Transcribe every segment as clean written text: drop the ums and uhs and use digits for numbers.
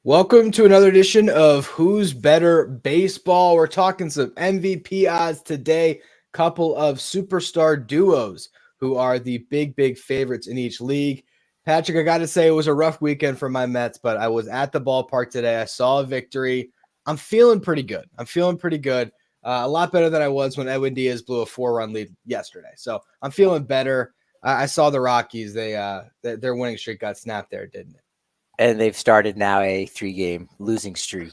Welcome to another edition of Who's Better Baseball. We're talking some MVP odds today. Couple of superstar duos who are the big favorites in each league. Patrick, I got to say it was a rough weekend for my Mets, but I was at the ballpark today. I saw a victory. I'm feeling pretty good. A lot better than I was when Edwin Diaz blew a 4-run lead yesterday. So I'm feeling better. I saw the Rockies. Their winning streak got snapped there, didn't it? And they've started now a 3-game losing streak,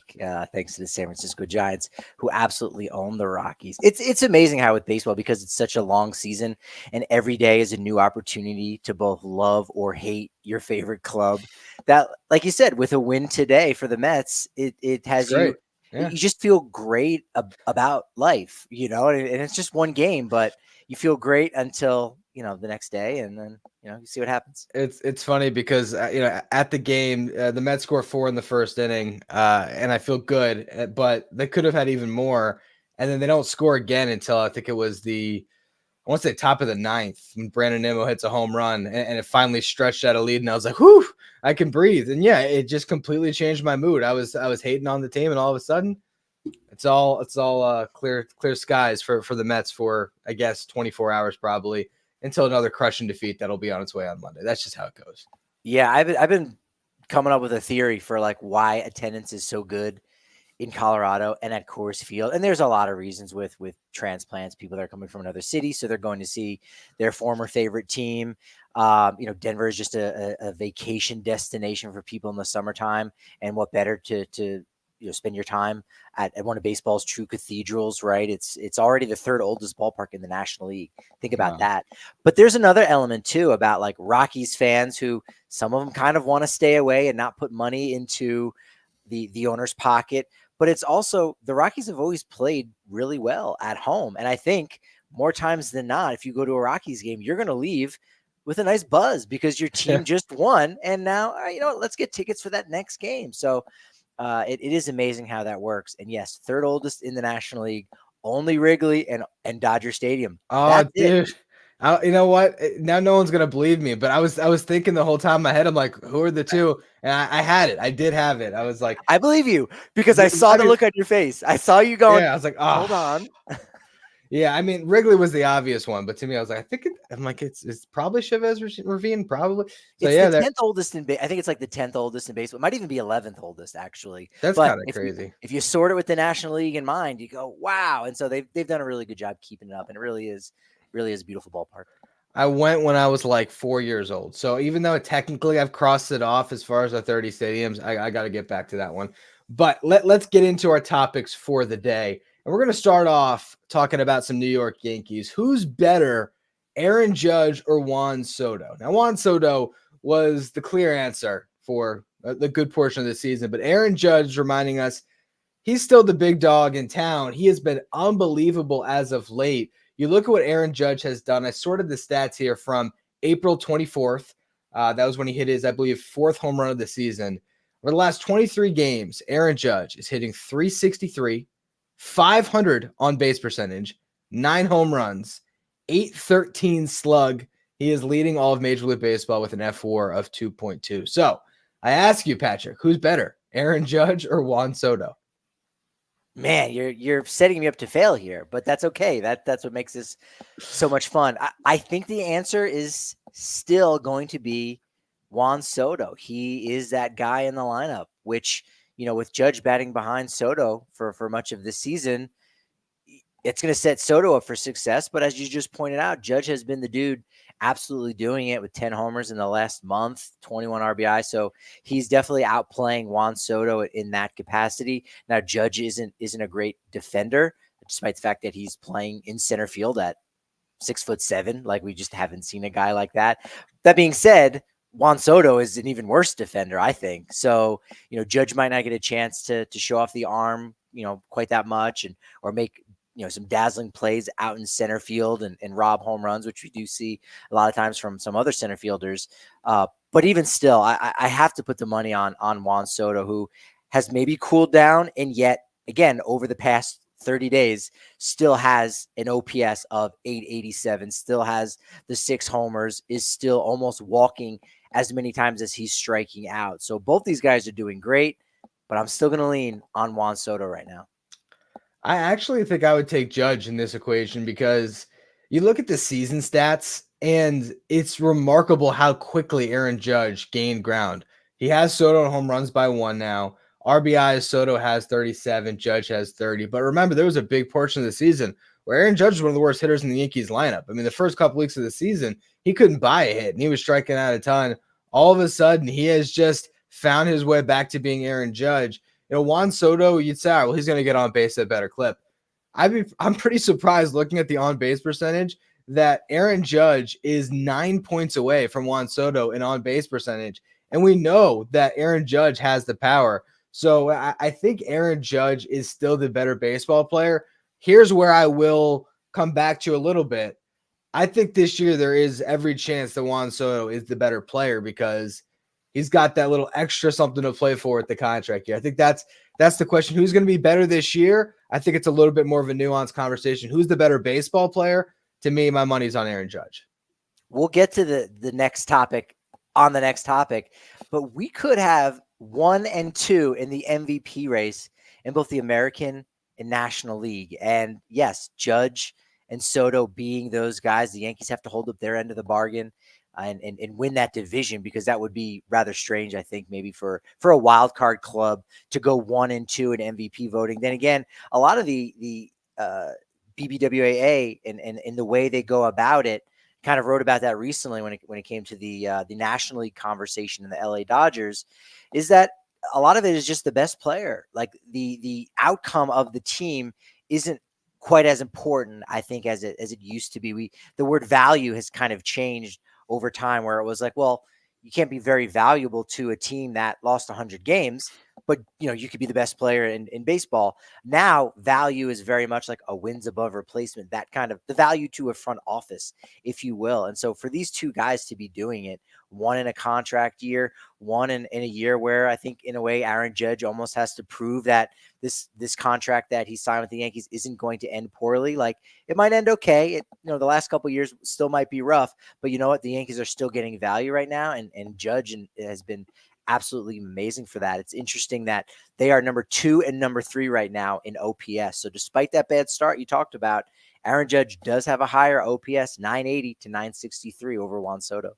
thanks to the San Francisco Giants, who absolutely own the Rockies. It's amazing how with baseball, because it's such a long season and every day is a new opportunity to both love or hate your favorite club. That, like you said, with a win today for the Mets, it has you. Yeah. You just feel great about life, and it's just one game, but you feel great until the next day, and then you see what happens. It's funny because at the game the Mets score 4 in the first inning, and I feel good, but they could have had even more, and then they don't score again until I think it was I want to say top of the ninth when Brandon Nimmo hits a home run, and it finally stretched out a lead, and I was like, whew, I can breathe. And yeah, it just completely changed my mood. I was hating on the team, and all of a sudden it's all clear skies for the Mets for, I guess, 24 hours probably, until another crushing defeat that'll be on its way on Monday. That's just how it goes. Yeah, I've been coming up with a theory for like why attendance is so good in Colorado and at Coors Field. And there's a lot of reasons with transplants, people that are coming from another city, so they're going to see their former favorite team. Denver is just a vacation destination for people in the summertime, and what better to spend your time at one of baseball's true cathedrals, right? It's already the third oldest ballpark in the National League. Think about that. But there's another element too about like Rockies fans who some of them kind of want to stay away and not put money into the owner's pocket. But it's also the Rockies have always played really well at home. And I think more times than not, if you go to a Rockies game, you're going to leave with a nice buzz because your team just won. And now, let's get tickets for that next game. So it is amazing how that works. And yes, third oldest in the National League, only Wrigley and Dodger Stadium. Oh, That's dude. it. You know what? Now no one's gonna believe me, but I was thinking the whole time in my head. I'm like, who are the two? And I had it. I did have it. I was like, I believe you because I saw the look on your face. I saw you going. Yeah, I was like, hold on. Yeah, I mean, Wrigley was the obvious one, but to me, I was like, I'm like, it's probably Chavez Ravine, probably. So It's yeah, the 10th oldest I think it's like the 10th oldest in baseball. It might even be 11th oldest, actually. That's But kind of crazy. If you sort it with the National League in mind, you go, wow. And so they've done a really good job keeping it up, and it really is a beautiful ballpark. I went when I was like 4 years old. So even though technically I've crossed it off as far as the 30 stadiums, I got to get back to that one. But let's get into our topics for the day. And we're going to start off talking about some New York Yankees. Who's better, Aaron Judge or Juan Soto? Now, Juan Soto was the clear answer for the good portion of the season, but Aaron Judge reminding us he's still the big dog in town. He has been unbelievable as of late. You look at what Aaron Judge has done. I sorted the stats here from April 24th. That was when he hit his, I believe, fourth home run of the season. Over the last 23 games, Aaron Judge is hitting 363, 500 on base percentage, 9 home runs, 813 slug. He is leading all of Major League Baseball with an F4 of 2.2. So I ask you, Patrick, who's better, Aaron Judge or Juan Soto? Man, you're setting me up to fail here, but that's okay. That's what makes this so much fun. I think the answer is still going to be Juan Soto. He is that guy in the lineup, which, with Judge batting behind Soto for much of this season, it's going to set Soto up for success. But as you just pointed out, Judge has been the dude absolutely doing it with 10 homers in the last month, 21 RBI. So he's definitely outplaying Juan Soto in that capacity. Now, Judge isn't a great defender, despite the fact that he's playing in center field at 6'7". Like, we just haven't seen a guy like that. That being said, Juan Soto is an even worse defender, I think. So, Judge might not get a chance to show off the arm, quite that much, or make some dazzling plays out in center field and rob home runs, which we do see a lot of times from some other center fielders. But even still, I have to put the money on Juan Soto, who has maybe cooled down, and yet, again, over the past 30 days, still has an OPS of 887, still has the 6 homers, is still almost walking as many times as he's striking out. So both these guys are doing great. but I'm still going to lean on Juan Soto right now. I actually think I would take Judge in this equation because you look at the season stats and it's remarkable how quickly Aaron Judge gained ground. He has Soto on home runs by 1 now. RBI, Soto has 37, Judge has 30. But remember, there was a big portion of the season where Aaron Judge was one of the worst hitters in the Yankees lineup. I mean, the first couple weeks of the season, he couldn't buy a hit and he was striking out a ton. All of a sudden, he has just found his way back to being Aaron Judge. Juan Soto, you'd say, all right, well, he's going to get on base at a better clip. I'm pretty surprised looking at the on base percentage that Aaron Judge is 9 points away from Juan Soto in on base percentage. And we know that Aaron Judge has the power. So I think Aaron Judge is still the better baseball player. Here's where I will come back to a little bit. I think this year there is every chance that Juan Soto is the better player because he's got that little extra something to play for at the contract year. I think that's the question. Who's going to be better this year? I think it's a little bit more of a nuanced conversation. Who's the better baseball player? To me, my money's on Aaron Judge. We'll get to the next topic on the next topic, but we could have 1 and 2 in the MVP race in both the American and National League. And yes, Judge and Soto being those guys, the Yankees have to hold up their end of the bargain and win that division, because that would be rather strange, I think, maybe for a wild card club to go 1 and 2 in MVP voting. Then again, a lot of the BBWAA and the way they go about it kind of wrote about that recently when it came to the National League conversation in the LA Dodgers, is that a lot of it is just the best player. Like the outcome of the team isn't quite as important, I think, as it used to be. The word value has kind of changed over time, where it was like, well, you can't be very valuable to a team that lost 100 games, but you could be the best player in baseball. Now value is very much like a wins above replacement, that kind of the value to a front office, if you will. And so for these two guys to be doing it, one in a contract year, one in a year where I think in a way Aaron Judge almost has to prove that this contract that he signed with the Yankees isn't going to end poorly. Like, it might end okay. The last couple of years still might be rough, but you know what? The Yankees are still getting value right now, and Judge has been absolutely amazing for that. It's interesting that they are number 2 and number 3 right now in OPS. So despite that bad start you talked about, Aaron Judge does have a higher OPS, 980 to 963 over Juan Soto.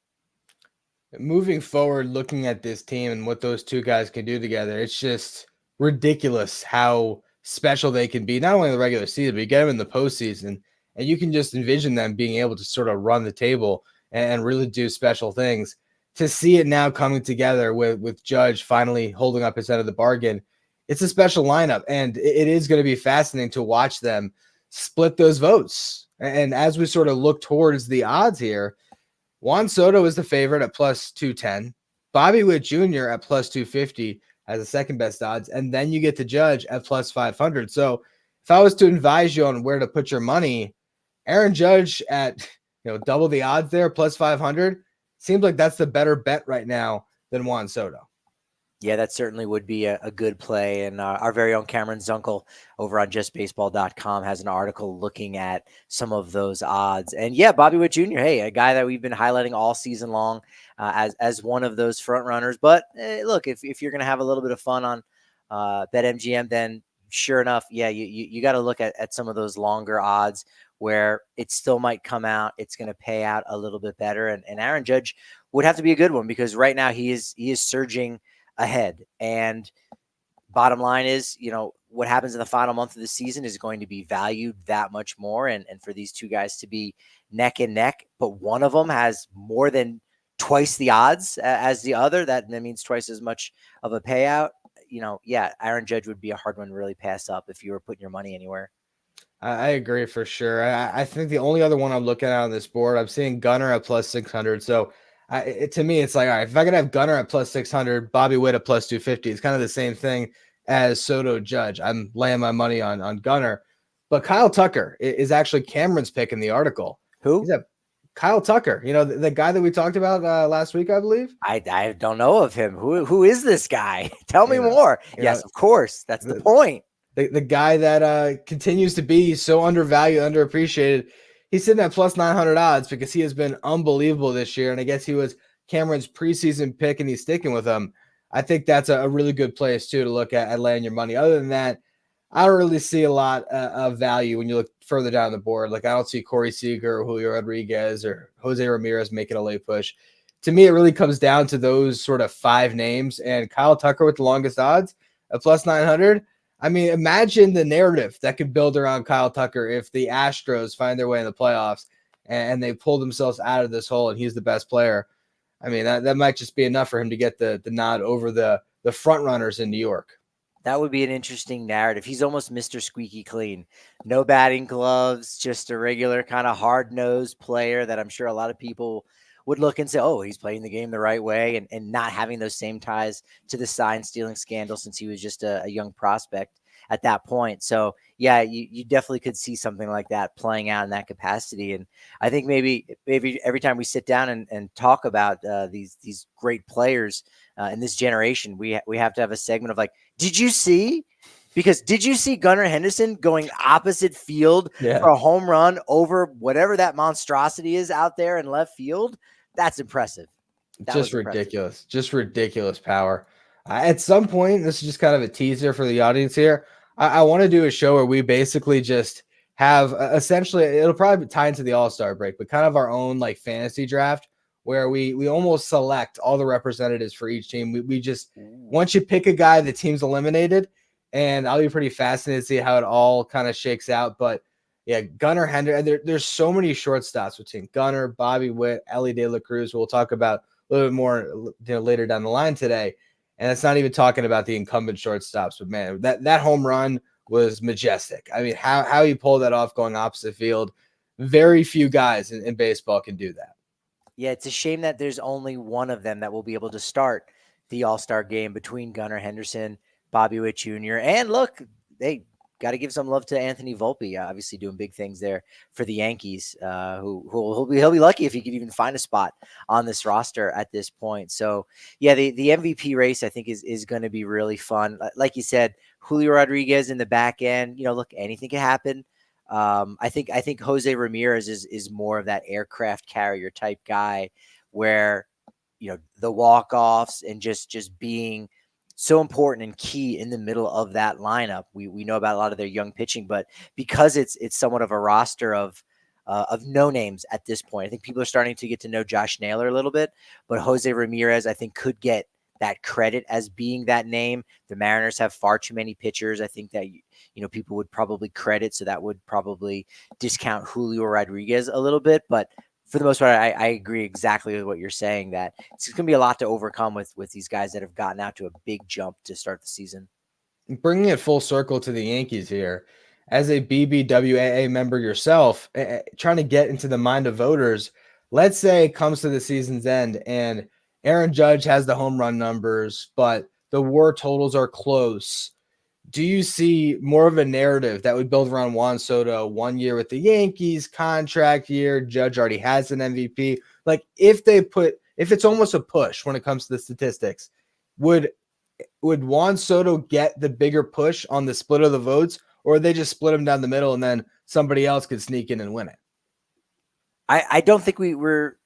Moving forward, looking at this team and what those two guys can do together, it's just ridiculous how special they can be, not only in the regular season, but you get them in the postseason, and you can just envision them being able to sort of run the table and really do special things. To see it now coming together with Judge finally holding up his end of the bargain, it's a special lineup, and it is going to be fascinating to watch them split those votes. And as we sort of look towards the odds here, Juan Soto is the favorite at plus 210. Bobby Witt Jr. at plus 250 has the second best odds, and then you get to Judge at plus 500. So if I was to advise you on where to put your money, Aaron Judge at double the odds there, plus 500, seems like that's the better bet right now than Juan Soto. Yeah, that certainly would be a good play. And our very own Cameron Zunkel over on justbaseball.com has an article looking at some of those odds. And yeah, Bobby Witt Jr., hey, a guy that we've been highlighting all season long as one of those front runners. But look, if you're going to have a little bit of fun on BetMGM, then sure enough, yeah, you got to look at some of those longer odds where it still might come out. It's going to pay out a little bit better. And Aaron Judge would have to be a good one, because right now he is surging ahead. And bottom line is, what happens in the final month of the season is going to be valued that much more. And for these two guys to be neck and neck, but one of them has more than twice the odds as the other, that means twice as much of a payout. Yeah, Aaron Judge would be a hard one to really pass up if you were putting your money anywhere. I agree for sure. I think the only other one I'm looking at on this board, I'm seeing Gunnar at plus 600. So to me, it's like, all right, if I could have Gunnar at plus 600, Bobby Witt at plus 250, it's kind of the same thing as Soto Judge. I'm laying my money on Gunnar. But Kyle Tucker is actually Cameron's pick in the article. Who? He's Kyle Tucker, the guy that we talked about last week, I believe. I don't know of him. Who is this guy? Tell me more. Yes, of course. That's the point. The guy that continues to be so undervalued, underappreciated. He's sitting at plus 900 odds because he has been unbelievable this year. And I guess he was Cameron's preseason pick and he's sticking with him. I think that's a really good place too to look at laying your money. Other than that, I don't really see a lot of value when you look further down the board. Like I don't see Corey Seager or Julio Rodriguez or Jose Ramirez making a late push. To me, it really comes down to those sort of 5 names, and Kyle Tucker with the longest odds at plus 900. I mean, imagine the narrative that could build around Kyle Tucker if the Astros find their way in the playoffs and they pull themselves out of this hole and he's the best player. I mean, that might just be enough for him to get the nod over the front runners in New York. That would be an interesting narrative. He's almost Mr. Squeaky Clean. No batting gloves, just a regular kind of hard-nosed player that I'm sure a lot of people would look and say, oh, he's playing the game the right way, and not having those same ties to the sign-stealing scandal since he was just a young prospect at that point. So, yeah, you definitely could see something like that playing out in that capacity. And I think maybe every time we sit down and talk about these great players in this generation, we have to have a segment of like, did you see? Because did you see Gunnar Henderson going opposite field for a home run over whatever that monstrosity is out there in left field? That's impressive. Just ridiculous. Just ridiculous power. At some point, this is just kind of a teaser for the audience here. I want to do a show where we basically just have essentially, it'll probably tie into the All-Star break, but kind of our own like fantasy draft where we almost select all the representatives for each team. We just, once you pick a guy, the team's eliminated, and I'll be pretty fascinated to see how it all kind of shakes out. But yeah, Gunnar Henderson, there's so many shortstops between Gunnar, Bobby Witt, Elly De La Cruz. We'll talk about a little bit more later down the line today. And it's not even talking about the incumbent shortstops, but man, that home run was majestic. I mean, how he pulled that off going opposite field. Very few guys in baseball can do that. Yeah, it's a shame that there's only one of them that will be able to start the All-Star game between Gunnar Henderson, Bobby Witt Jr., and look, they got to give some love to Anthony Volpe, obviously doing big things there for the Yankees. He'll be lucky if he could even find a spot on this roster at this point. So yeah, the MVP race I think is going to be really fun. Like you said, Julio Rodriguez in the back end. Look, anything can happen. I think Jose Ramirez is more of that aircraft carrier type guy, where the walk-offs and just being so important and key in the middle of that lineup. We know about a lot of their young pitching, but because it's somewhat of a roster of no names at this point, I think people are starting to get to know Josh Naylor a little bit, but Jose Ramirez, I think, could get that credit as being that name. The Mariners have far too many pitchers. I think that, people would probably credit. So that would probably discount Julio Rodriguez a little bit, but for the most part, I agree exactly with what you're saying, that it's going to be a lot to overcome with these guys that have gotten out to a big jump to start the season. Bringing it full circle to the Yankees here, as a BBWAA member yourself, trying to get into the mind of voters, let's say it comes to the season's end and Aaron Judge has the home run numbers, but the WAR totals are close. Do you see more of a narrative that would build around Juan Soto 1 year with the Yankees, contract year, Judge already has an MVP? Like if it's almost a push when it comes to the statistics, would Juan Soto get the bigger push on the split of the votes, or they just split them down the middle and then somebody else could sneak in and win it? I don't think we're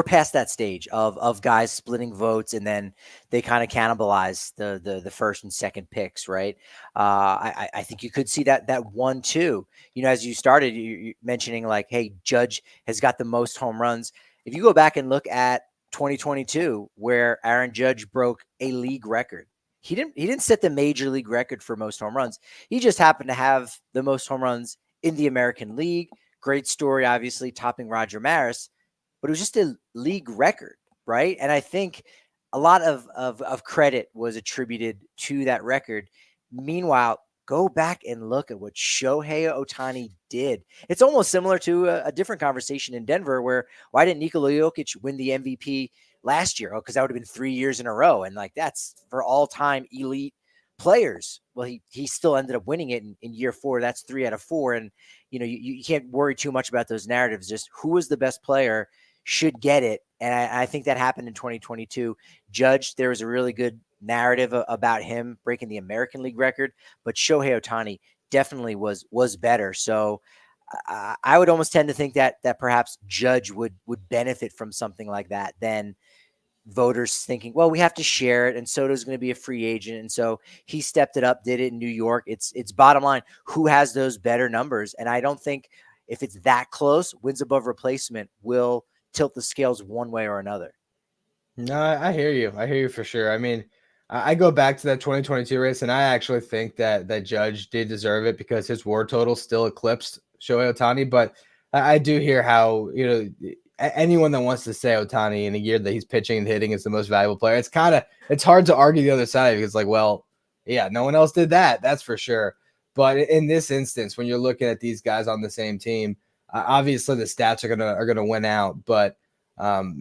past that stage of guys splitting votes and then they kind of cannibalize the first and second picks, right? I think you could see that 1-2. As you started, you mentioning like, hey, Judge has got the most home runs. If you go back and look at 2022, where Aaron Judge broke a league record, he didn't set the major league record for most home runs. He just happened to have the most home runs in the American League. Great story, obviously, topping Roger Maris, but it was just a league record, right? And I think a lot of credit was attributed to that record. Meanwhile, go back and look at what Shohei Ohtani did. It's almost similar to a different conversation in Denver, where why didn't Nikola Jokic win the MVP last year? Oh, because that would have been 3 years in a row. And like, that's for all-time elite players. Well, he still ended up winning it in year 4. That's 3 out of 4. And, you can't worry too much about those narratives. Just who was the best player should get it. And I think that happened in 2022. Judge, there was a really good narrative about him breaking the American League record, but Shohei Ohtani definitely was better. So I would almost tend to think that perhaps Judge would benefit from something like that than voters thinking, well, we have to share it, and Soto's going to be a free agent, and so he stepped it up, did it in New York. It's bottom line, who has those better numbers? And I don't think if it's that close, wins above replacement will tilt the scales one way or another. No, I hear you. I hear you for sure. I mean, I go back to that 2022 race, and I actually think that Judge did deserve it because his WAR total still eclipsed Shohei Ohtani. But I do hear how, anyone that wants to say Ohtani in a year that he's pitching and hitting is the most valuable player, it's hard to argue the other side because, like, well, yeah, no one else did that. That's for sure. But in this instance, when you're looking at these guys on the same team, obviously the stats are gonna win out, but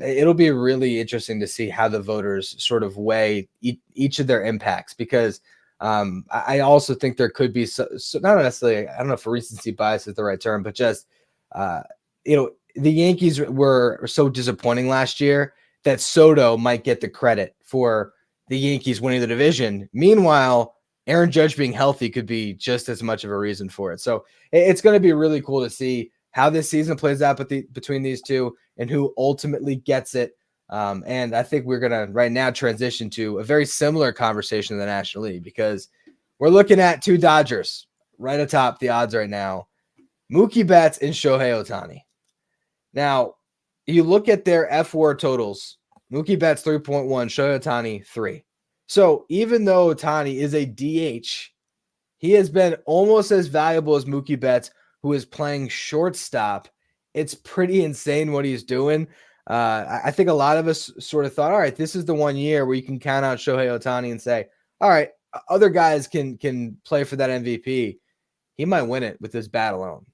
it'll be really interesting to see how the voters sort of weigh each of their impacts, because I also think there could be so not necessarily, I don't know if recency bias is the right term, but just the Yankees were so disappointing last year that Soto might get the credit for the Yankees winning the division. Meanwhile, Aaron Judge being healthy could be just as much of a reason for it. So it's going to be really cool to see how this season plays out between these two and who ultimately gets it. And I think we're going to right now transition to a very similar conversation in the National League, because we're looking at two Dodgers right atop the odds right now, Mookie Betts and Shohei Ohtani. Now, you look at their FWAR totals, Mookie Betts 3.1, Shohei Ohtani 3. So even though Ohtani is a DH, he has been almost as valuable as Mookie Betts, who is playing shortstop. It's pretty insane what he's doing. I think a lot of us sort of thought, all right, this is the one year where you can count out Shohei Ohtani and say, all right, other guys can play for that MVP. He might win it with this bat alone.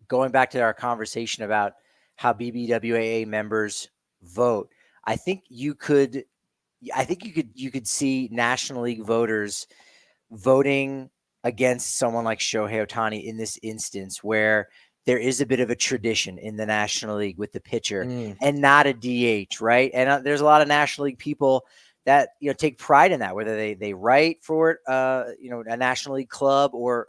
Going back to our conversation about how BBWAA members vote, I think you could see National League voters voting against someone like Shohei Ohtani in this instance, where there is a bit of a tradition in the National League with the pitcher and not a DH, right? And there's a lot of National League people that take pride in that, whether they write for it, a National League club, or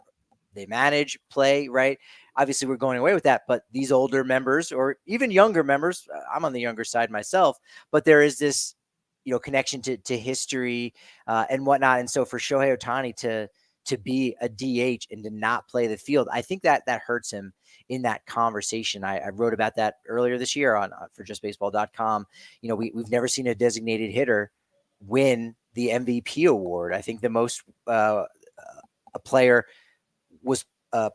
they manage, play, right? Obviously, we're going away with that, but these older members or even younger members, I'm on the younger side myself, but there is this connection to history and whatnot. And so for Shohei Ohtani to be a DH and to not play the field, I think that hurts him in that conversation. I wrote about that earlier this year on for justbaseball.com. We've never seen a designated hitter win the MVP award. I think the most a player was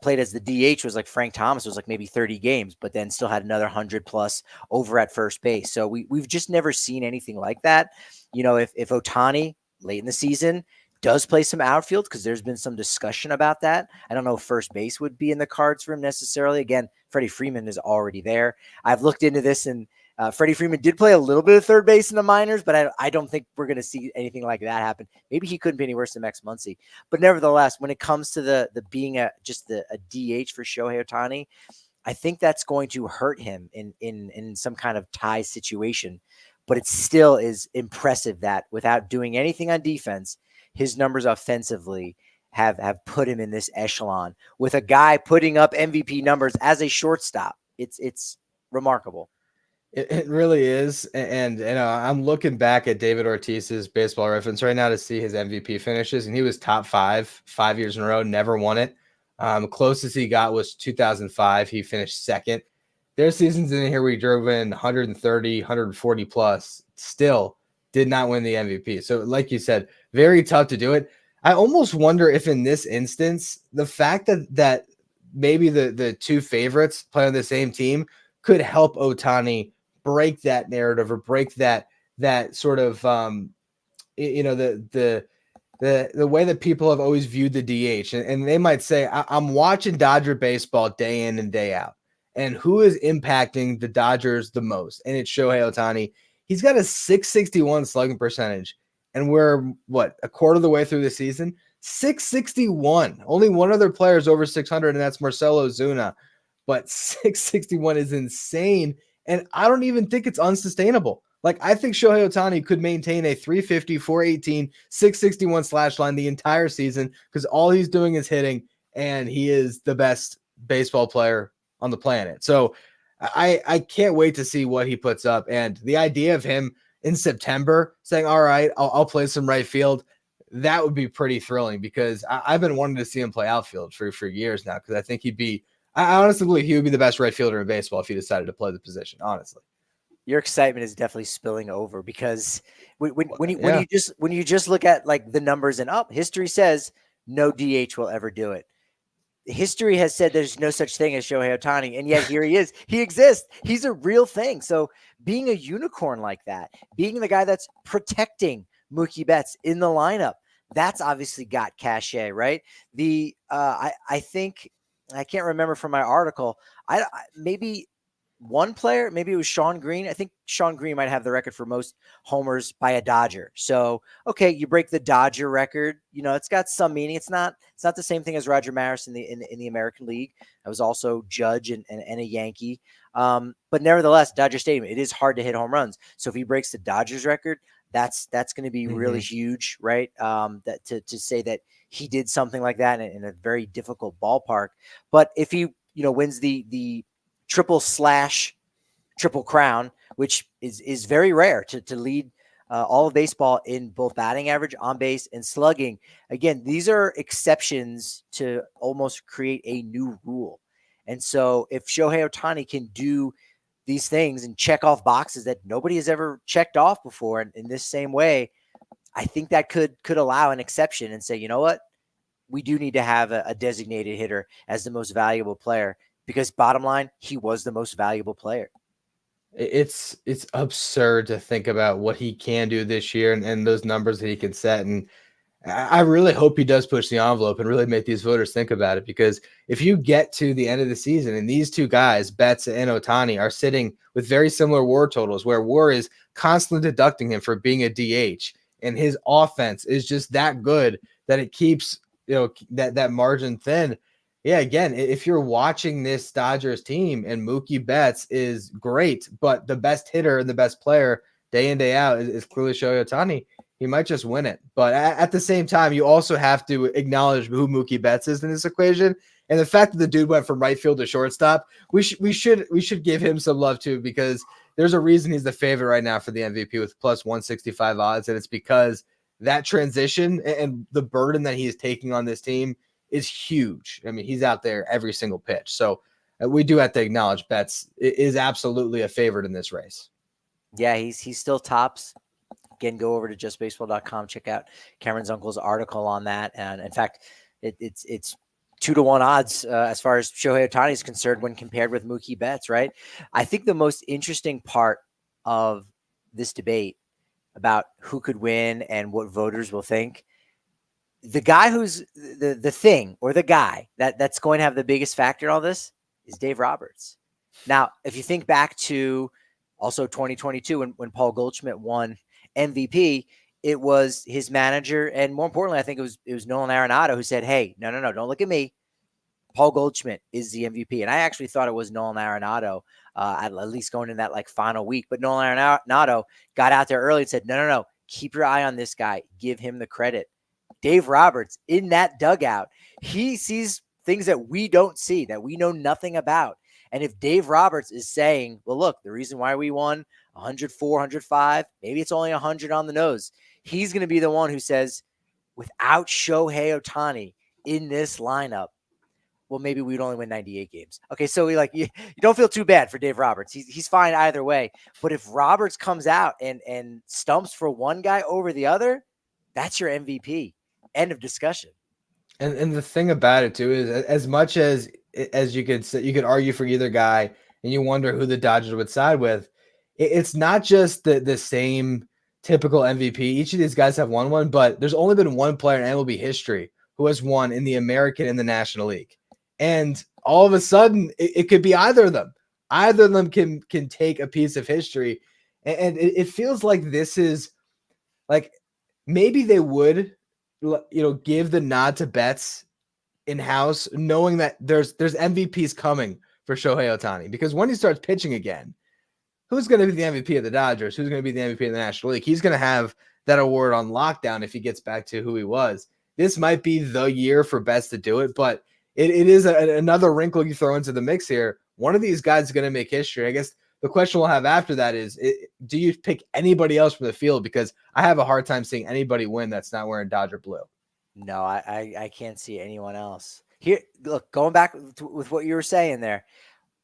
played as the DH was like Frank Thomas, was like maybe 30 games, but then still had another 100 plus over at first base. So we've just never seen anything like that. If Ohtani late in the season does play some outfield, because there's been some discussion about that, I don't know if first base would be in the cards for him necessarily. Again, Freddie Freeman is already there. I've looked into this, and Freddie Freeman did play a little bit of third base in the minors, but I don't think we're going to see anything like that happen. Maybe he couldn't be any worse than Max Muncy. But nevertheless, when it comes to the being a DH for Shohei Ohtani, I think that's going to hurt him in some kind of tie situation. But it still is impressive that without doing anything on defense, his numbers offensively have put him in this echelon with a guy putting up MVP numbers as a shortstop. It's remarkable. It really is. And I'm looking back at David Ortiz's Baseball Reference right now to see his MVP finishes, and he was top 5 years in a row, never won it. Closest he got was 2005. He finished second. There's seasons in here where he drove in 130, 140 plus, still did not win the MVP. So like you said, very tough to do it. I almost wonder if in this instance, the fact that maybe the two favorites play on the same team could help Ohtani break that narrative, or break that sort of the way that people have always viewed the DH, and they might say, I'm watching Dodger baseball day in and day out, and who is impacting the Dodgers the most? And it's Shohei Ohtani. He's got a 661 slugging percentage, and we're a quarter of the way through the season. 661. Only one other player is over 600, and that's Marcelo Ozuna. But 661 is insane, and I don't even think it's unsustainable. Like, I think Shohei Ohtani could maintain a 350, 418, 661 slash line the entire season, because all he's doing is hitting, and he is the best baseball player on the planet. So I can't wait to see what he puts up. And the idea of him in September saying, all right, I'll play some right field, that would be pretty thrilling because I've been wanting to see him play outfield for years now because I think I honestly believe he would be the best right fielder in baseball if he decided to play the position, honestly. Your excitement is definitely spilling over because when Yeah. you just look at like the numbers and up, history says no DH will ever do it. History has said there's no such thing as Shohei Ohtani, and yet here he is. He exists. He's a real thing. So being a unicorn like that, being the guy that's protecting Mookie Betts in the lineup, that's obviously got cachet, right? I think I can't remember from my article. Maybe one player, maybe it was Sean Green. I think Sean Green might have the record for most homers by a Dodger. So, okay, you break the Dodger record. You know, it's got some meaning. It's not the same thing as Roger Maris in the American League. I was also Judge and a Yankee. But nevertheless, Dodger Stadium, it is hard to hit home runs. So if he breaks the Dodgers record, that's going to be really huge, right? That to say that he did something like that in a very difficult ballpark. But if he, wins the triple crown, which is very rare to lead all of baseball in both batting average, on base, and slugging. Again, these are exceptions to almost create a new rule. And so if Shohei Ohtani can do these things and check off boxes that nobody has ever checked off before in this same way, I think that could allow an exception and say, you know what, we do need to have a designated hitter as the most valuable player. Because bottom line, he was the most valuable player. It's absurd to think about what he can do this year and those numbers that he can set. And I really hope he does push the envelope and really make these voters think about it. Because if you get to the end of the season and these two guys, Betts and Ohtani, are sitting with very similar WAR totals, where WAR is constantly deducting him for being a DH, and his offense is just that good that it keeps that margin thin. Yeah, again, if you're watching this Dodgers team and Mookie Betts is great, but the best hitter and the best player day in, day out is clearly Shohei Ohtani, he might just win it. But at the same time, you also have to acknowledge who Mookie Betts is in this equation. And the fact that the dude went from right field to shortstop, we should give him some love too, because there's a reason he's the favorite right now for the MVP with plus 165 odds. And it's because that transition and the burden that he is taking on this team is huge. I mean, he's out there every single pitch. So we do have to acknowledge Betts is absolutely a favorite in this race. Yeah, he's still tops. Again, go over to justbaseball.com, check out Cameron's uncle's article on that. And in fact, it's 2-to-1 odds as far as Shohei Ohtani is concerned when compared with Mookie Betts, right? I think the most interesting part of this debate about who could win and what voters will think, the guy who's the thing or the guy that's going to have the biggest factor in all this is Dave Roberts. Now, if you think back to also 2022 when Paul Goldschmidt won MVP, it was his manager, and more importantly, I think it was Nolan Arenado who said, "Hey, no, don't look at me. Paul Goldschmidt is the MVP." And I actually thought it was Nolan Arenado at least going in that like final week. But Nolan Arenado got out there early and said, no, keep your eye on this guy. Give him the credit. Dave Roberts in that dugout, he sees things that we don't see, that we know nothing about. And if Dave Roberts is saying, well, look, the reason why we won 104, 105, maybe it's only 100 on the nose, he's going to be the one who says, without Shohei Ohtani in this lineup, well, maybe we'd only win 98 games. Okay, so you don't feel too bad for Dave Roberts. He's fine either way. But if Roberts comes out and stumps for one guy over the other, that's your MVP. End of discussion. And the thing about it too is, as much as you could argue for either guy, and you wonder who the Dodgers would side with, it's not just the same typical MVP. Each of these guys have won one, but there's only been one player in MLB history who has won in the American and the National League. And all of a sudden, it could be either of them. Either of them can take a piece of history, and it feels like this is like maybe they would, give the nod to Betts in-house, knowing that there's MVPs coming for Shohei Ohtani. Because when he starts pitching again, who's going to be the MVP of the Dodgers? Who's going to be the MVP of the National League? He's going to have that award on lockdown if he gets back to who he was. This might be the year for Betts to do it, but it is another wrinkle you throw into the mix here. One of these guys is going to make history. I guess the question we'll have after that is, do you pick anybody else from the field? Because I have a hard time seeing anybody win that's not wearing Dodger blue. No, I can't see anyone else. Here, look, going back with what you were saying there,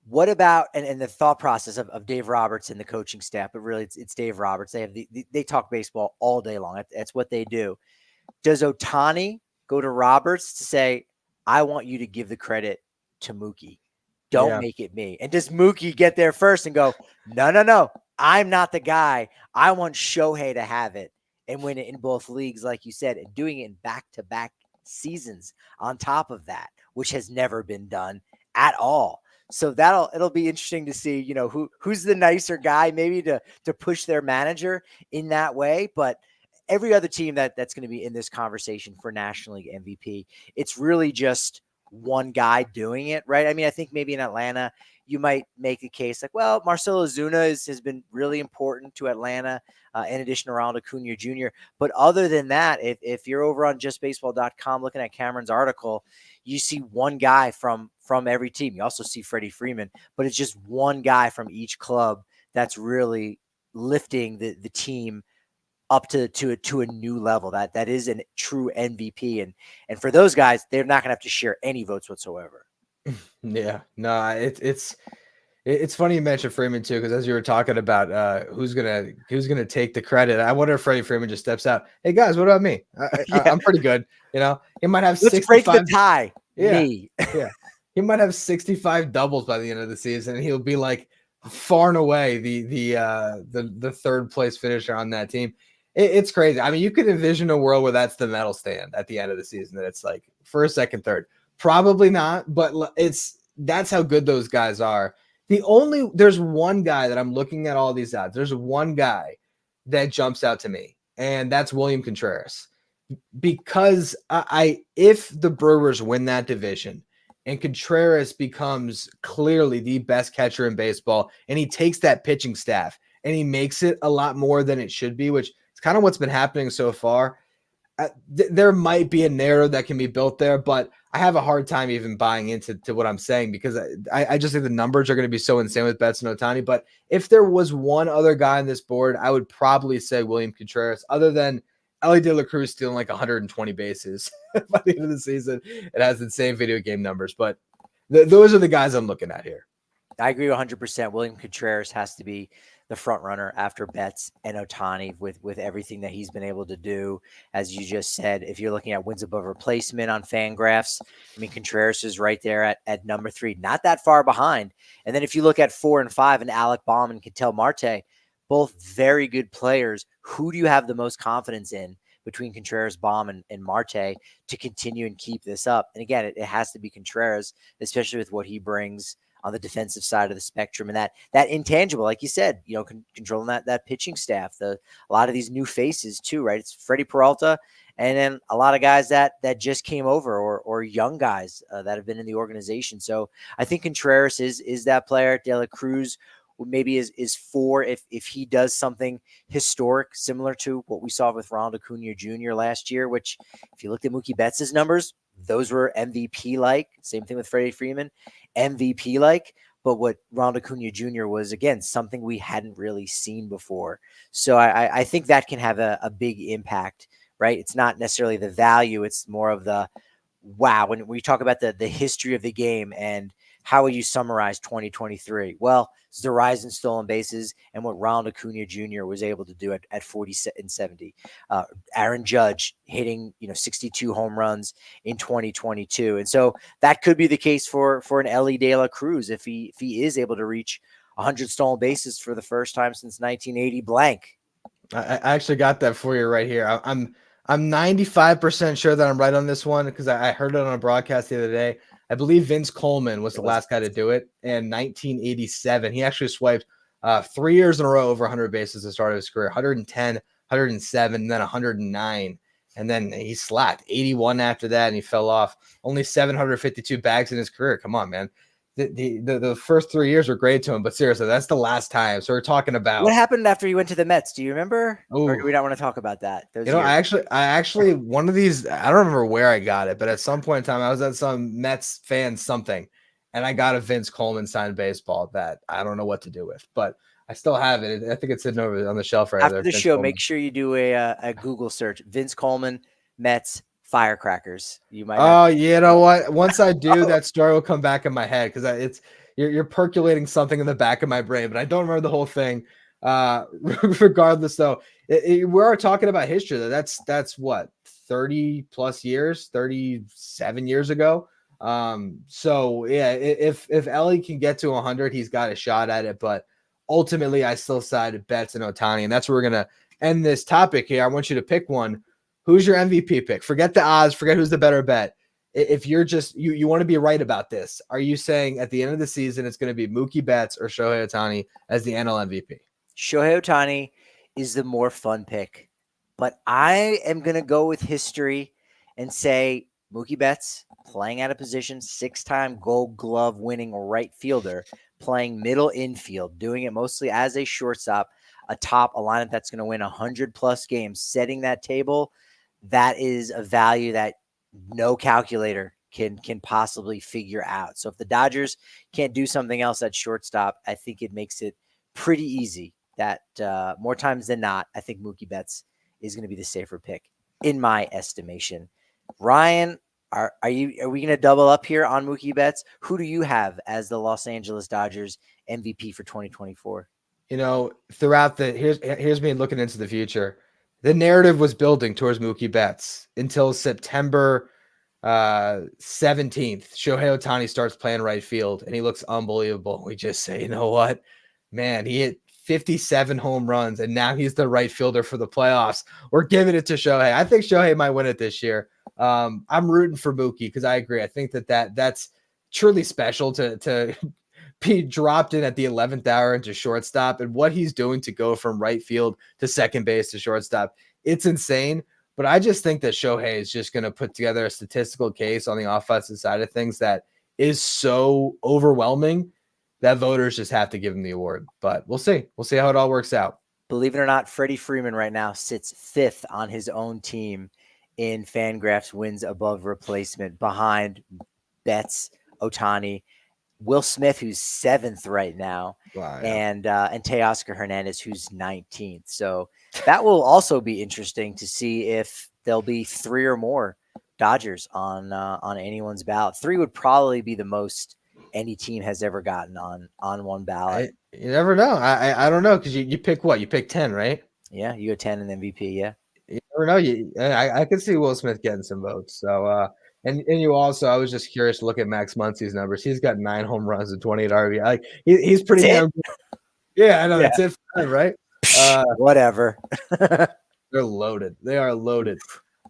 what about and the thought process of Dave Roberts and the coaching staff, but really it's Dave Roberts. They have they talk baseball all day long. That's what they do. Does Ohtani go to Roberts to say, I want you to give the credit to Mookie? Don't make it me. And does Mookie get there first and go, no, I'm not the guy. I want Shohei to have it and win it in both leagues, like you said, and doing it in back-to-back seasons on top of that, which has never been done at all. So it'll be interesting to see, who's the nicer guy, maybe to push their manager in that way. But every other team that's going to be in this conversation for National League MVP, it's really just one guy doing it, right? I mean, I think maybe in Atlanta, you might make a case like, well, Marcell Ozuna has been really important to Atlanta, in addition to Ronald Acuna Jr. But other than that, if you're over on justbaseball.com looking at Cameron's article, you see one guy from every team. You also see Freddie Freeman, but it's just one guy from each club that's really lifting the team up to a new level. That is a true MVP. And for those guys, they're not going to have to share any votes whatsoever. Yeah, no, it's funny you mentioned Freeman too, because as you were talking about who's gonna take the credit, I wonder if Freddie Freeman just steps out. Hey guys, what about me? I'm pretty good. He might have 65. Break the tie. Yeah, me. Yeah, he might have 65 doubles by the end of the season, and he'll be like far and away the third place finisher on that team. It's crazy. I mean, you could envision a world where that's the medal stand at the end of the season, that it's like first, second, third. Probably not, but that's how good those guys are. There's one guy that I'm looking at all these odds. There's one guy that jumps out to me, and that's William Contreras. Because if the Brewers win that division and Contreras becomes clearly the best catcher in baseball, and he takes that pitching staff and he makes it a lot more than it should be, which is kind of what's been happening so far. There might be a narrative that can be built there, but I have a hard time even buying into what I'm saying, because I just think the numbers are going to be so insane with Betts and Ohtani. But if there was one other guy on this board, I would probably say William Contreras, other than Elly De La Cruz stealing like 120 bases by the end of the season. It has insane video game numbers, but those are the guys I'm looking at here. I agree 100%. William Contreras has to be the front runner after Betts and Ohtani with everything that he's been able to do. As you just said, if you're looking at wins above replacement on Fangraphs, I mean, Contreras is right there at number 3, not that far behind. And then if you look at 4 and 5 and Alec Baum and Ketel Marte, both very good players, who do you have the most confidence in between Contreras, Baum, and Marte to continue and keep this up? And again, it has to be Contreras, especially with what he brings on the defensive side of the spectrum, and that intangible, like you said, controlling that pitching staff, a lot of these new faces too, right? It's Freddie Peralta, and then a lot of guys that just came over, or young guys that have been in the organization. So I think Contreras is that player. De La Cruz maybe is 4 if he does something historic, similar to what we saw with Ronald Acuna Jr. last year, which if you looked at Mookie Betts' numbers, those were MVP-like. Same thing with Freddie Freeman, MVP-like. But what Ronald Acuna Jr. was, again, something we hadn't really seen before. So I think that can have a big impact, right? It's not necessarily the value. It's more of the, wow, when we talk about the history of the game and how would you summarize 2023? Well, it's the rise in stolen bases and what Ronald Acuna Jr. was able to do at 40 and 70. Aaron Judge hitting 62 home runs in 2022, and so that could be the case for an Elly De La Cruz if he is able to reach 100 stolen bases for the first time since 1980 blank. I actually got that for you right here. I'm 95% sure that I'm right on this one, because I heard it on a broadcast the other day. I believe Vince Coleman was the last guy to do it in 1987. He actually swiped 3 years in a row over 100 bases at the start of his career, 110, 107, and then 109. And then he slacked 81 after that, and he fell off. Only 752 bags in his career. Come on, man. The first 3 years were great to him, but seriously, that's the last time. So we're talking about what happened after he went to the Mets. Do you remember? Ooh. Or do we not want to talk about that? I actually one of these, I don't remember where I got it, but at some point in time, I was at some Mets fan something, and I got a Vince Coleman signed baseball that I don't know what to do with, but I still have it. I think it's sitting over on the shelf right After there. the Vince show, Coleman. make sure you do a Google search. Vince Coleman, Mets, firecrackers. You might not. Oh, you know what? Once I do, that story will come back in my head because you're percolating something in the back of my brain, but I don't remember the whole thing. Regardless, though, we are talking about history. That's what 30 plus years, 37 years ago. So yeah, if Elly can get to 100, he's got a shot at it. But ultimately, I still sided Betts and Ohtani, and that's where we're gonna end this topic here. I want you to pick one. Who's your MVP pick? Forget the odds. Forget who's the better bet. If you're just you want to be right about this, are you saying at the end of the season it's going to be Mookie Betts or Shohei Ohtani as the NL MVP? Shohei Ohtani is the more fun pick, but I am going to go with history and say Mookie Betts playing out of position, 6-time Gold Glove winning right fielder, playing middle infield, doing it mostly as a shortstop, atop a lineup that's going to win 100+ games, setting that table. That is a value that no calculator can possibly figure out. So if the Dodgers can't do something else at shortstop, I think it makes it pretty easy that more times than not, I think Mookie Betts is going to be the safer pick in my estimation. Ryan, are we going to double up here on Mookie Betts? Who do you have as the Los Angeles Dodgers MVP for 2024? You know, throughout here's me looking into the future. The narrative was building towards Mookie Betts until September 17th. Shohei Ohtani starts playing right field and he looks unbelievable. We just say, you know what, man, he hit 57 home runs and now he's the right fielder for the playoffs. We're giving it to Shohei. I think Shohei might win it this year. I'm rooting for Mookie because I agree. I think that's truly special to be dropped in at the 11th hour into shortstop, and what he's doing to go from right field to second base to shortstop. It's insane. But I just think that Shohei is just going to put together a statistical case on the offensive side of things that is so overwhelming that voters just have to give him the award. But we'll see. We'll see how it all works out. Believe it or not, Freddie Freeman right now sits 5th on his own team in Fangraphs wins above replacement behind Betts, Ohtani, Will Smith, who's 7th right now, Wow, yeah. and Teoscar Hernandez, who's 19th. So that will also be interesting to see if there'll be 3 or more Dodgers on anyone's ballot. 3 would probably be the most any team has ever gotten on one ballot. You never know. I don't know because you pick what? You pick 10, right? Yeah, you go 10 in MVP. Yeah, you never know. I could see Will Smith getting some votes. So, and you also, I was just curious to look at Max Muncy's numbers. He's got 9 home runs and 28 RBI. Like he's pretty damn good. Yeah, I know that's it for him, right? Whatever. They're loaded. They are loaded.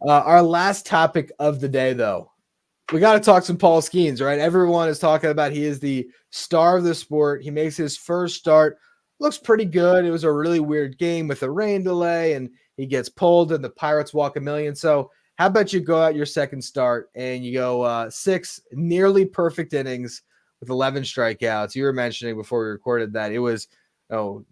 Our last topic of the day, though, we got to talk some Paul Skenes, right? Everyone is talking about he is the star of the sport. He makes his first start. Looks pretty good. It was a really weird game with a rain delay, and he gets pulled, and the Pirates walk a million. So how about you go out your second start, and you go 6 nearly perfect innings with 11 strikeouts. You were mentioning before we recorded that it was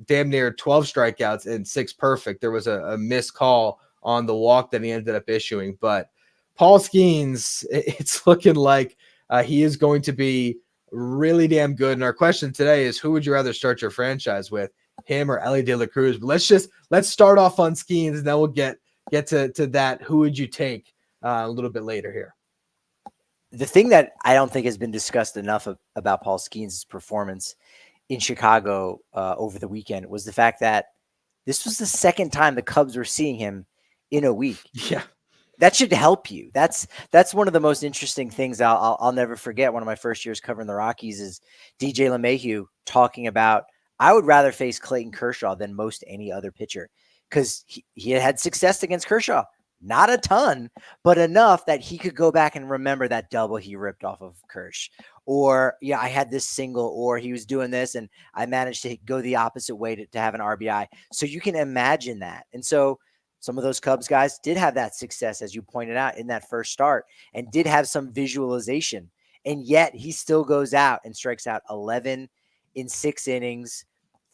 damn near 12 strikeouts and 6 perfect. There was a missed call on the walk that he ended up issuing. But Paul Skenes, it's looking like he is going to be really damn good. And our question today is, who would you rather start your franchise with, him or Elly De La Cruz? But let's start off on Skenes, and then we'll get to that. Who would you take a little bit later here? The thing that I don't think has been discussed enough about Paul Skenes' performance in Chicago over the weekend was the fact that this was the second time the Cubs were seeing him in a week. Yeah. That should help you. That's one of the most interesting things I'll never forget. One of my first years covering the Rockies is DJ LeMahieu talking about, I would rather face Clayton Kershaw than most any other pitcher because he had success against Kershaw. Not a ton, but enough that he could go back and remember that double he ripped off of Kersh. Or, yeah, I had this single, or he was doing this, and I managed to go the opposite way to have an RBI. So you can imagine that. And so some of those Cubs guys did have that success, as you pointed out, in that first start, and did have some visualization. And yet he still goes out and strikes out 11 in 6 innings,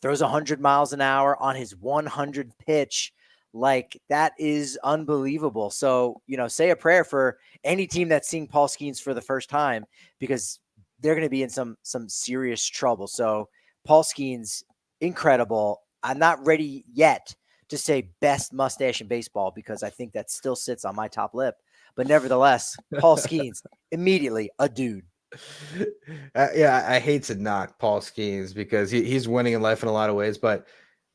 throws 100 miles an hour on his 100th pitch. Like, that is unbelievable. So, say a prayer for any team that's seeing Paul Skenes for the first time, because they're going to be in some serious trouble. So Paul Skenes, incredible. I'm not ready yet to say best mustache in baseball because I think that still sits on my top lip. But nevertheless, Paul Skenes, immediately a dude. Yeah, I hate to knock Paul Skenes because he's winning in life in a lot of ways, but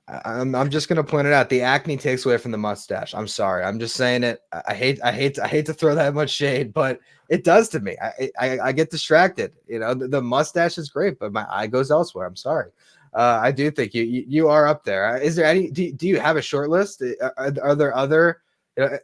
I'm just gonna point it out. The acne takes away from the mustache. I'm sorry. I'm just saying it. I hate to throw that much shade, but it does to me. I get distracted. You know, the mustache is great, but my eye goes elsewhere. I'm sorry. I do think you are up there. Is there any? Do you have a short list? Are there other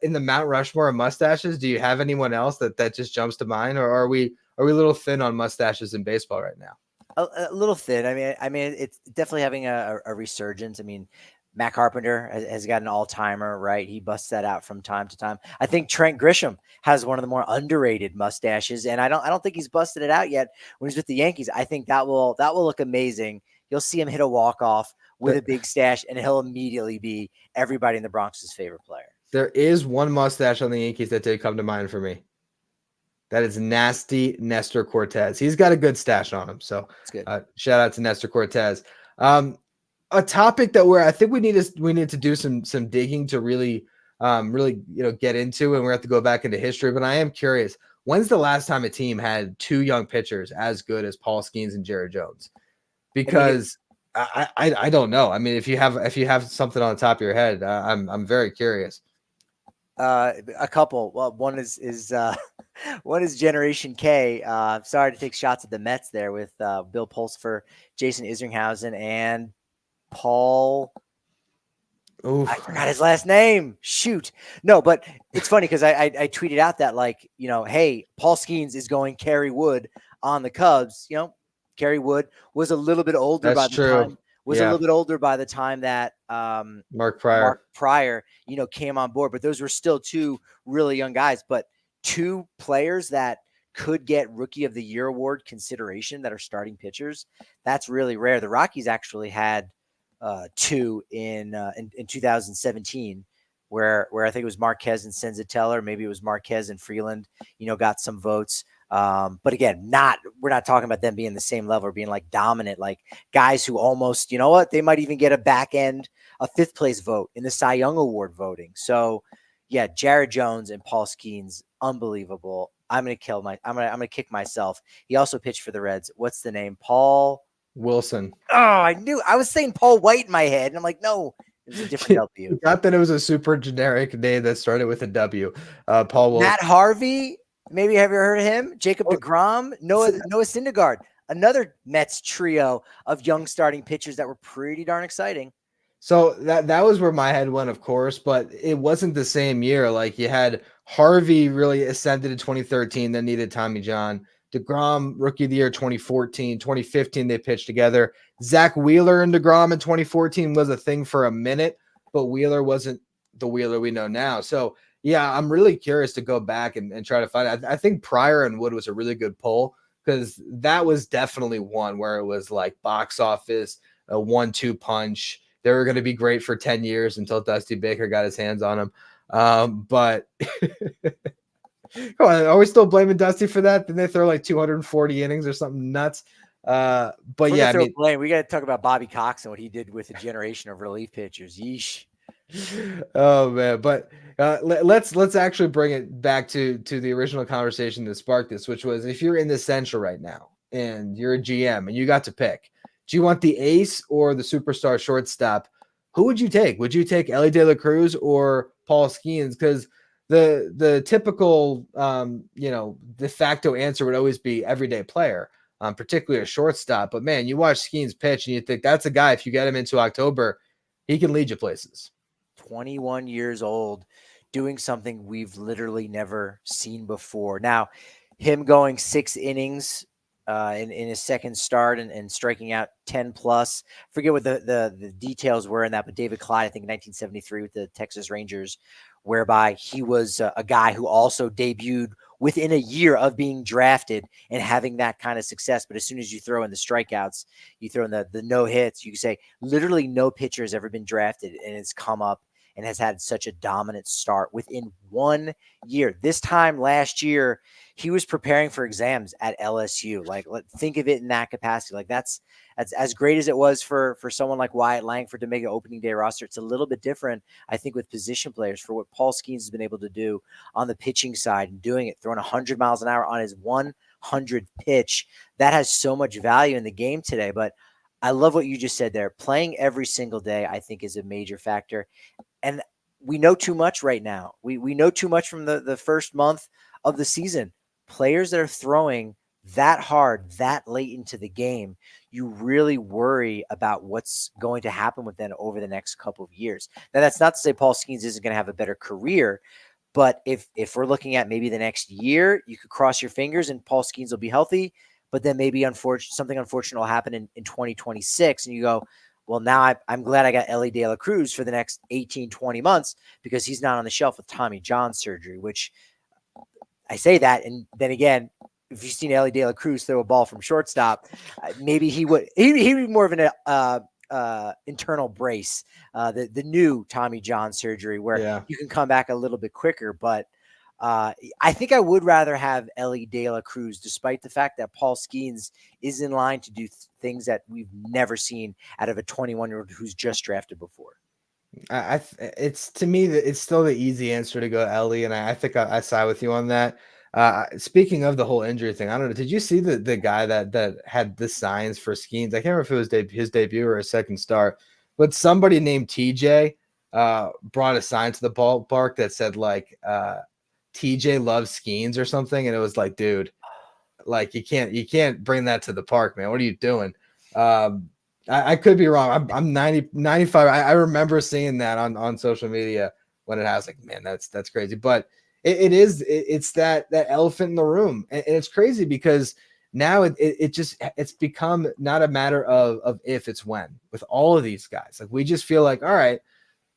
in the Mount Rushmore of mustaches? Do you have anyone else that just jumps to mind, or are we a little thin on mustaches in baseball right now? A little thin. I mean, it's definitely having a resurgence. I mean, Matt Carpenter has got an all timer, right? He busts that out from time to time. I think Trent Grisham has one of the more underrated mustaches, and I don't think he's busted it out yet when he's with the Yankees. I think that will look amazing. You'll see him hit a walk off with a big stash, and he'll immediately be everybody in the Bronx's favorite player. There is one mustache on the Yankees that did come to mind for me. That is nasty Nestor Cortez. He's got a good stash on him. So shout out to Nestor Cortez. A topic that I think we need to do some digging to really get into, and we have to go back into history. But I am curious, when's the last time a team had two young pitchers as good as Paul Skenes and Jared Jones? Because I don't know. I mean, if you have something on the top of your head, I'm very curious. A couple. Well, one is one is Generation K. Sorry to take shots at the Mets there with Bill Pulsipher, Jason Isringhausen, and Paul. Oof. I forgot his last name. Shoot. No, but it's funny because I tweeted out that, like, hey, Paul Skenes is going Kerry Wood on the Cubs. Kerry Wood was a little bit older by the time. A little bit older by the time that Mark Pryor, came on board. But those were still two really young guys. But two players that could get Rookie of the Year award consideration that are starting pitchers, that's really rare. The Rockies actually had two in 2017, where I think it was Marquez and Senzatella, maybe it was Marquez and Freeland, got some votes. But again, we're not talking about them being the same level or being like dominant, like guys who almost, they might even get a fifth place vote in the Cy Young Award voting. So yeah, Jared Jones and Paul Skenes, unbelievable. I'm going to kick myself. He also pitched for the Reds. What's the name? Paul Wilson. Oh, I was saying Paul White in my head, and I'm like, no, it was a different W. Not that it was a super generic name that started with a W. Paul Wilson. Matt Harvey. Maybe have you heard of him? Jacob deGrom, Noah Syndergaard, another Mets trio of young starting pitchers that were pretty darn exciting. So that was where my head went, of course, but it wasn't the same year. Like, you had Harvey really ascended in 2013, then needed Tommy John. DeGrom, Rookie of the Year 2014. 2015, they pitched together. Zach Wheeler and DeGrom in 2014 was a thing for a minute, but Wheeler wasn't the Wheeler we know now. So yeah, I'm really curious to go back and try to find it. I think Pryor and Wood was a really good pull because that was definitely one where it was like box office, a 1-2 punch. They were going to be great for 10 years until Dusty Baker got his hands on them. But come on, are we still blaming Dusty for that? Didn't they throw like 240 innings or something nuts? But yeah, I mean, we got to talk about Bobby Cox and what he did with a generation of relief pitchers. Yeesh. Oh man, but let's actually bring it back to the original conversation that sparked this, which was, if you're in the Central right now and you're a GM and you got to pick, do you want the ace or the superstar shortstop? Who would you take? Would you take Elly De La Cruz or Paul Skenes? Because the typical de facto answer would always be everyday player, particularly a shortstop. But man, you watch Skenes pitch and you think that's a guy, if you get him into October, he can lead you places. 21 years old, doing something we've literally never seen before. Now, him going 6 innings in his second start and striking out 10 plus. Forget what the details were in that, but David Clyde, I think in 1973 with the Texas Rangers, whereby he was a guy who also debuted within a year of being drafted and having that kind of success. But as soon as you throw in the strikeouts, you throw in the no hits, you say literally no pitcher has ever been drafted and it's come up and has had such a dominant start within 1 year. This time last year, he was preparing for exams at LSU. Like, think of it in that capacity. Like, that's as great as it was for someone like Wyatt Langford to make an opening day roster. It's a little bit different, I think, with position players for what Paul Skenes has been able to do on the pitching side and doing it, throwing 100 miles an hour on his 100th pitch. That has so much value in the game today. But I love what you just said there. Playing every single day, I think, is a major factor. And we know too much right now. We know too much from the first month of the season. Players that are throwing that hard, that late into the game, you really worry about what's going to happen with them over the next couple of years. Now, that's not to say Paul Skenes isn't going to have a better career, but if we're looking at maybe the next year, you could cross your fingers and Paul Skenes will be healthy, but then maybe something unfortunate will happen in 2026, and you go, well, now I'm glad I got Elly De La Cruz for the next 18, 20 months because he's not on the shelf with Tommy John surgery, which I say that. And then again, if you've seen Elly De La Cruz throw a ball from shortstop, maybe he'd be more of an internal brace, the new Tommy John surgery where you can come back a little bit quicker. But I think I would rather have Elly De La Cruz, despite the fact that Paul Skenes is in line to do things that we've never seen out of a 21-year-old who's just drafted before. It's to me that it's still the easy answer to go Elly, and I think I side with you on that. Speaking of the whole injury thing, I don't know. Did you see the guy that had the signs for Skenes? I can't remember if it was his debut or a second start, but somebody named TJ brought a sign to the ballpark that said like TJ loves Skenes or something, and it was like, dude, like you can't bring that to the park, man. What are you doing? I could be wrong. I'm 95. I remember seeing that on social media when it has like, man, that's crazy. But it's that elephant in the room. And it's crazy because now it's become not a matter of if, it's when with all of these guys. Like we just feel like, all right,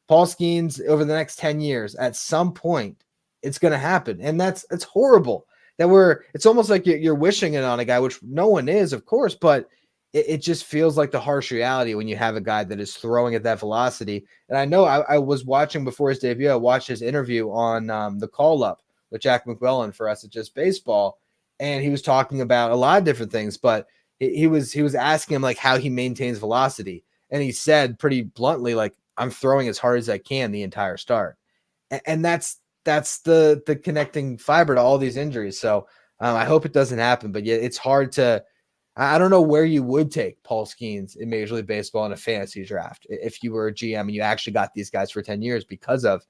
Paul Skenes over the next 10 years, at some point it's going to happen. And it's horrible that it's almost like you're wishing it on a guy, which no one is, of course, but it just feels like the harsh reality when you have a guy that is throwing at that velocity. And I know I was watching before his debut. I watched his interview on the Call Up with Jack McWillan for Us at Just Baseball, and he was talking about a lot of different things. But he was asking him like how he maintains velocity, and he said pretty bluntly like, I'm throwing as hard as I can the entire start, and that's the connecting fiber to all these injuries. So I hope it doesn't happen. But yeah, it's hard to. I don't know where you would take Paul Skenes in Major League Baseball in a fantasy draft if you were a GM and you actually got these guys for 10 years because of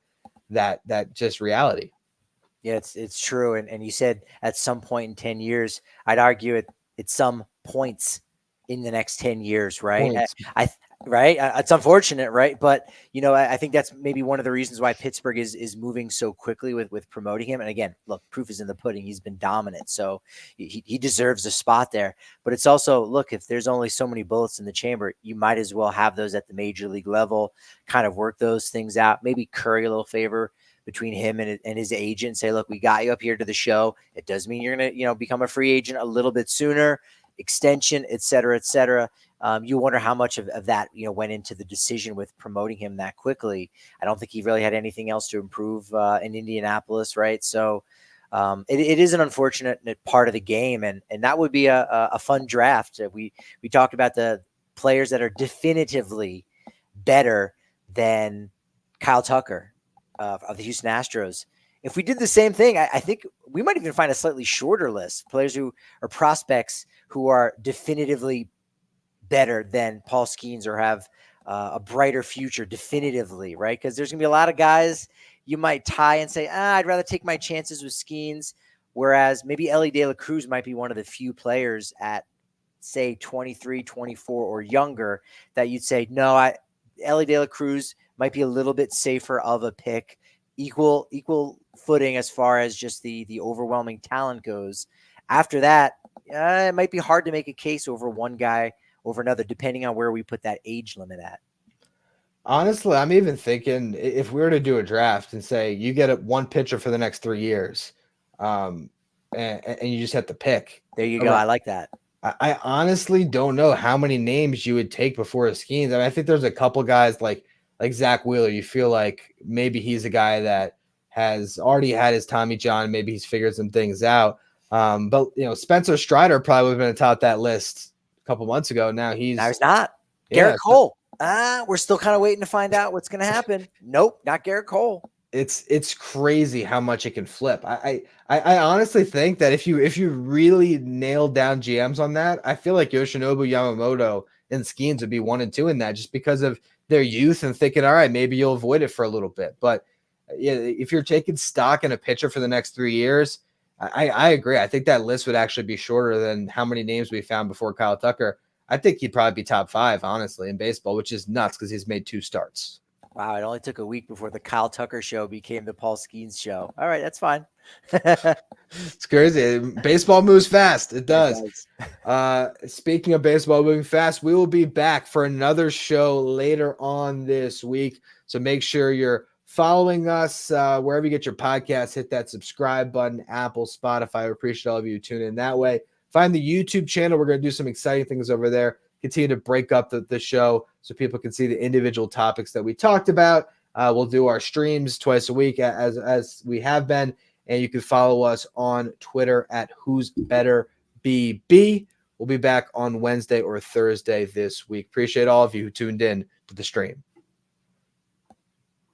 that just reality. Yeah, it's true. And you said at some point in 10 years, I'd argue at some points in the next 10 years, right? Right. It's unfortunate, right? But, I think that's maybe one of the reasons why Pittsburgh is moving so quickly with promoting him. And again, look, proof is in the pudding. He's been dominant. So he deserves a spot there. But it's also, look, if there's only so many bullets in the chamber, you might as well have those at the major league level, kind of work those things out, maybe curry a little favor between him and his agent, say, look, we got you up here to the show. It does mean you're going to, become a free agent a little bit sooner, extension, et cetera, et cetera. You wonder how much of that, went into the decision with promoting him that quickly. I don't think he really had anything else to improve in Indianapolis, right? So it is an unfortunate part of the game, and that would be a fun draft. We talked about the players that are definitively better than Kyle Tucker of the Houston Astros. If we did the same thing, I think we might even find a slightly shorter list, players who are prospects who are definitively better than Paul Skenes or have a brighter future definitively, right? Because there's going to be a lot of guys you might tie and say, I'd rather take my chances with Skenes, whereas maybe Elly De La Cruz might be one of the few players at, say, 23, 24 or younger that you'd say, no, Elly De La Cruz might be a little bit safer of a pick, equal footing as far as just the overwhelming talent goes. After that, it might be hard to make a case over one guy over another, depending on where we put that age limit at. Honestly, I'm even thinking if we were to do a draft and say you get one pitcher for the next 3 years, and you just have to pick. There you go. I like that. I honestly don't know how many names you would take before a Skenes. I mean, I think there's a couple guys like like Zach Wheeler, you feel like maybe he's a guy that has already had his Tommy John. Maybe he's figured some things out. But Spencer Strider probably would have been atop that list a couple months ago. Now he's not. Garrett Cole. We're still kind of waiting to find out what's going to happen. Nope, not Garrett Cole. It's crazy how much it can flip. I honestly think that if you really nailed down GMs on that, I feel like Yoshinobu, Yamamoto, and Skenes would be 1 and 2 in that, just because of their youth and thinking, all right, maybe you'll avoid it for a little bit. But yeah, if you're taking stock in a pitcher for the next 3 years, I agree. I think that list would actually be shorter than how many names we found before Kyle Tucker. I think he'd probably be top 5, honestly, in baseball, which is nuts because he's made 2 starts. Wow, it only took a week before the Kyle Tucker show became the Paul Skenes show. All right, that's fine. It's crazy. Baseball moves fast. It does. Speaking of baseball moving fast, we will be back for another show later on this week. So make sure you're following us wherever you get your podcasts. Hit that subscribe button, Apple, Spotify. We appreciate all of you who tune in that way. Find the YouTube channel. We're going to do some exciting things over there. Continue to break up the show so people can see the individual topics that we talked about. We'll do our streams twice a week as we have been. And you can follow us on Twitter at Who's Better BB. We'll be back on Wednesday or Thursday this week. Appreciate all of you who tuned in to the stream.